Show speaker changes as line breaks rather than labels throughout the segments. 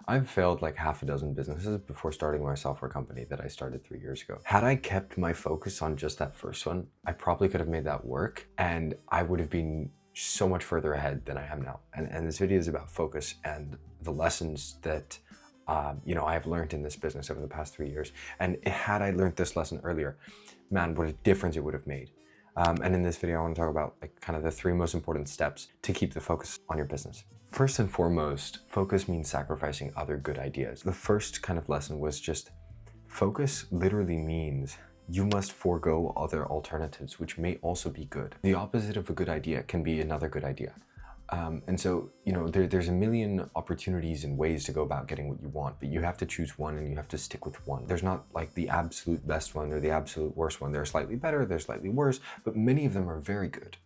I've failed like half a dozen businesses before starting my software company that I started 3 years ago. Had I kept my focus on just that first one, I probably could have made that work and I would have been so much further ahead than I am now. And this video is about focus and the lessons that I have learned in this business over the past 3 years. And had I learned this lesson earlier, man, what a difference it would have made. And in this video, I want to talk about like kind of the 3 most important steps to keep the focus on your business. First and foremost, focus means sacrificing other good ideas. The first kind of lesson was just focus literally means you must forego other alternatives, which may also be good. The opposite of a good idea can be another good idea. And so, there's a million opportunities and ways to go about getting what you want, but you have to choose one and you have to stick with one. There's not like the absolute best one or the absolute worst one. They're slightly better, they're slightly worse, but many of them are very good.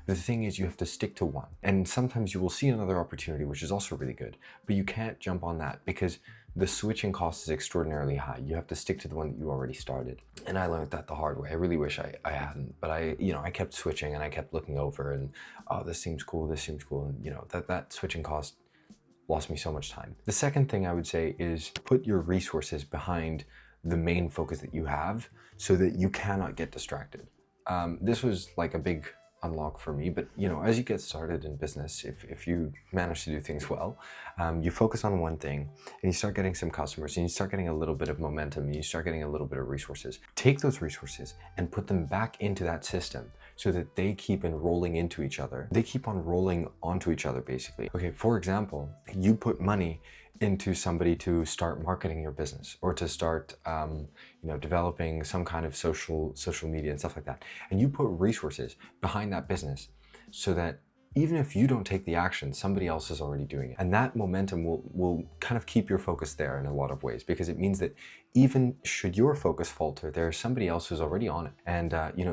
But the thing is, you have to stick to one. And sometimes you will see another opportunity, which is also really good, but you can't jump on that because the switching cost is extraordinarily high. You have to stick to the one that you already started. And I learned that the hard way. I really wish I hadn't, but I kept switching and I kept looking over and, oh, this seems cool, this seems cool. And that switching cost lost me so much time. The second thing I would say is put your resources behind the main focus that you have so that you cannot get distracted. This was like a big unlock for me, but as you get started in business, if you manage to do things well, you focus on one thing and you start getting some customers and you start getting a little bit of momentum and you start getting a little bit of resources. Take those resources and put them back into that system so that they keep enrolling into each other. They keep on rolling onto each other, basically. Okay, for example, you put money into somebody to start marketing your business or to start developing some kind of social media and stuff like that, and you put resources behind that business so that even if you don't take the action, somebody else is already doing it. And that momentum will kind of keep your focus there in a lot of ways, because it means that even should your focus falter, there's somebody else who's already on it. And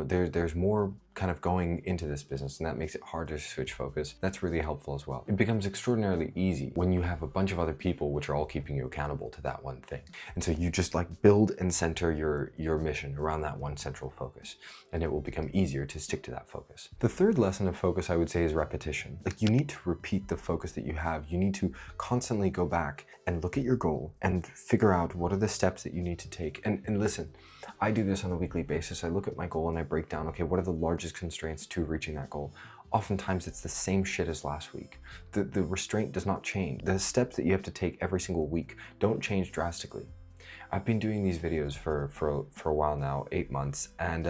there's more kind of going into this business, and that makes it harder to switch focus. That's really helpful as well. It becomes extraordinarily easy when you have a bunch of other people which are all keeping you accountable to that one thing. And so you just like build and center your mission around that one central focus, and it will become easier to stick to that focus. The third lesson of focus, I would say, is repetition. Like, you need to repeat the focus that you have. You need to constantly go back and look at your goal and figure out what are the steps that you need to take. And listen, I do this on a weekly basis. I look at my goal and I break down, okay, what are the largest constraints to reaching that goal? Oftentimes it's the same shit as last week. The restraint does not change. The steps that you have to take every single week don't change drastically. I've been doing these videos for a while now, 8 months, and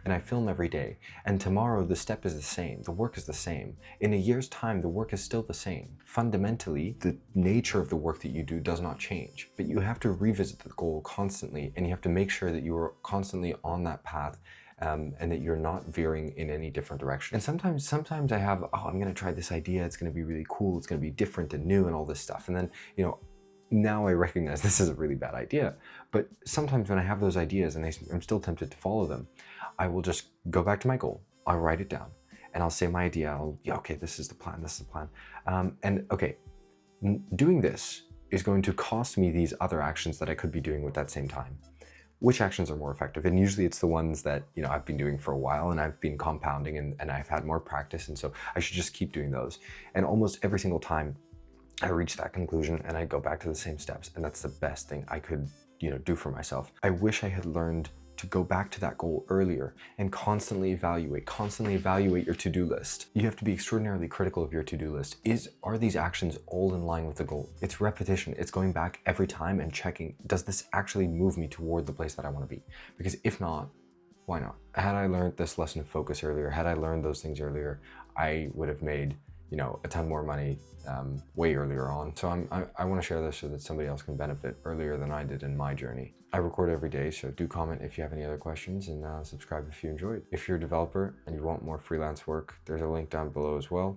I film every day. And tomorrow the step is the same, the work is the same. In a year's time, the work is still the same. Fundamentally, the nature of the work that you do does not change, but you have to revisit the goal constantly, and you have to make sure that you are constantly on that path. And that you're not veering in any different direction. And sometimes I have, I'm gonna try this idea, it's gonna be really cool, it's gonna be different and new and all this stuff. And then, now I recognize this is a really bad idea, but sometimes when I have those ideas and I'm still tempted to follow them, I will just go back to my goal, I'll write it down, and I'll say my idea, okay, this is the plan, and okay, doing this is going to cost me these other actions that I could be doing with that same time. Which actions are more effective? And usually it's the ones that I've been doing for a while and I've been compounding and I've had more practice, and so I should just keep doing those. And almost every single time I reach that conclusion and I go back to the same steps, and that's the best thing I could do for myself. I wish I had learned to go back to that goal earlier and constantly evaluate your to-do list. You have to be extraordinarily critical of your to-do list. Are these actions all in line with the goal? It's repetition. It's going back every time and checking, does this actually move me toward the place that I want to be? Because if not, why not? Had I learned this lesson of focus earlier, had I learned those things earlier, I would have made a ton more money way earlier on. So I want to share this so that somebody else can benefit earlier than I did in my journey. I record every day, so do comment if you have any other questions, and subscribe if you enjoyed. If you're a developer and you want more freelance work, there's a link down below as well.